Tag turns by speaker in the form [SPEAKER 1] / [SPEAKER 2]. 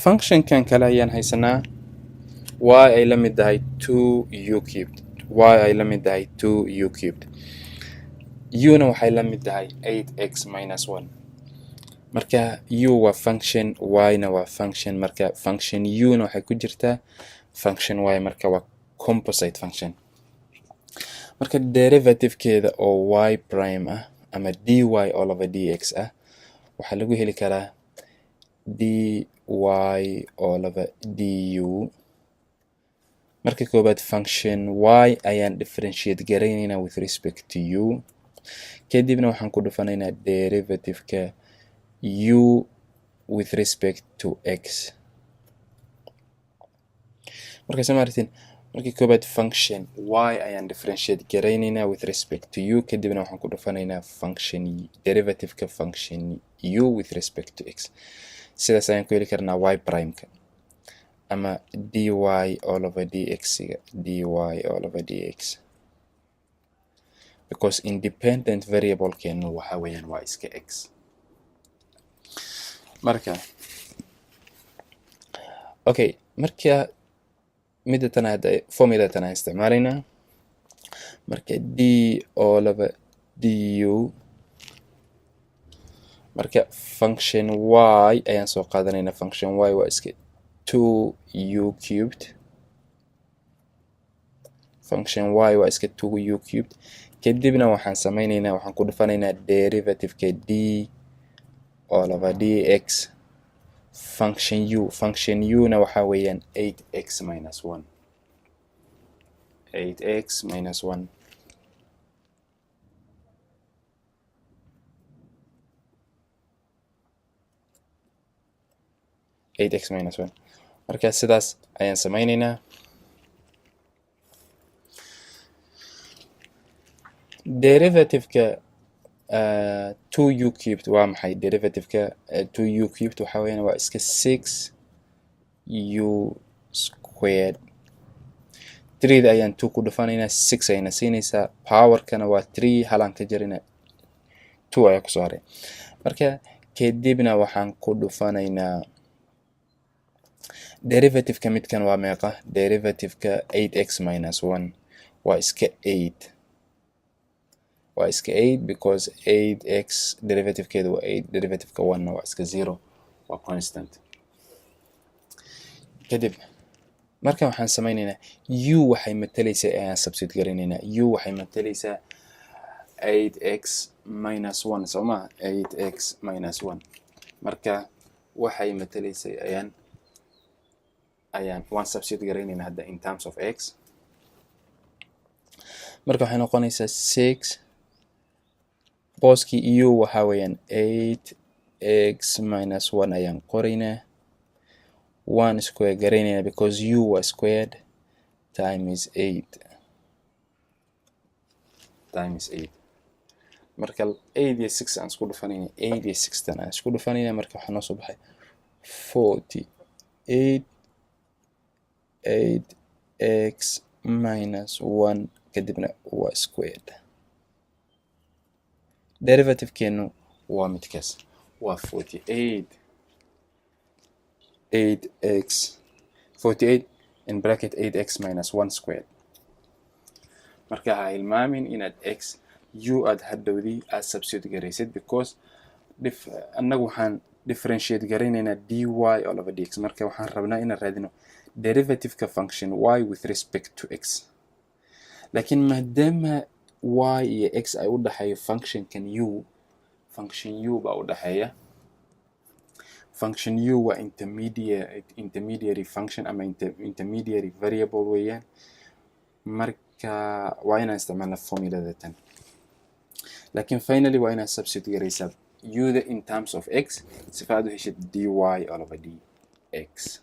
[SPEAKER 1] function kan kale ayaan haysanaa y ay la mid tahay 2u cubed y ay la mid tahay 2u cubed u-na waxay la mid tahay 8x minus 1 marka u waa function y-na waa function marka function u-na waxay ku jirtaa function y marka waa composite function marka derivative-keeda oo y prime ah ama dy all over dx ah waxaa lagu heli karaa dy all over du marka koobaad function y ayaan differentiate garaynaynaa with respect to u kadibna waxaan ku dhufanaynaa derivative-ka u with respect to x marka samaartin marka koobaad function y ayaan differentiate garaynaynaa with respect to u kadibna waxaan ku dhufanaynaa function derivative-ka function u with respect to x sidaas ayaan ku heli karnaa y prime-ka ama dy all over dx-ga dy all over dx because independent variable-keenu waxa weeyaan waa iska x marka okay marka midatan hadda formula-tan aan isticmaalaynaa marka d all over du marka function y ayaan soo qaadanaynaa function y waa iska 2u cubed function y waa iska 2u cubed kadibna waxaan samaynaynaa waxaan ku dhufanaynaa derivative-ka d all over dx function u-na waxaa weeyaan 8x minus 1 8x minus 1 8x minus 1 marka sidaas ayaan samaynaynaa derivative-ka 2u cubed waa maxay derivative-ka 2u cubed waxaa weeyaan waa iska 6u squared 3da ayaan 2 ku dhufanaynaa 6 ayna siinaysaa power-kana waa 3 halaan ka jarina 2 ayaa kusoo haray marka kadibna waxaan ku dhufanaynaa derivative-ka midkan waa meeqa derivative-ka 8x minus 1 waa iska 8 waa iska 8 because 8x derivative-keeda waa 8 derivative-ka 1 waa iska 0 waa constant kadib marka waxaan samaynaynaa u waxay matalaysaa ayaan substitute garaynaynaa u waxay matalaysaa 8x minus 1 soo ma 8x minus 1 marka waxay matalaysaa ayaan waan substitute garaynaynaa hadda in terms of x marka waxay noqonaysaa 6 booskii u waxaa weeyaan 8x minus 1 ayaan qoraynaa 1 square garaynaynaa because u waa squared times 8 marka 8 iyo 6 aan isku dhufanayna 8 iyo 6 tan aan isku dhufanayna marka waxaa noo soo baxay 48 8x minus 1 kadibna waa squared derivative-keenu waa midkaas waa 48 in bracket 8x minus 1 squared marka ha ilmaamin inaad x u aad hadhowdii aad substitute garaysid because annagu waxaan differentiate garaynaynaa dy all over dx marka waxaan rabnaa inaan raadino derivative-ka function y with respect to x laakiin maadaama y iyo x ay u dhaxeeyo function u baa u dhaxeeya function u waa intermediary function ama intermediary variable weeyaan marka waa inaan isticmaalna formulada tan laakiin finally waa inaan substitute garaysaa u-da in terms of x sifa aad u heshid dy all over dx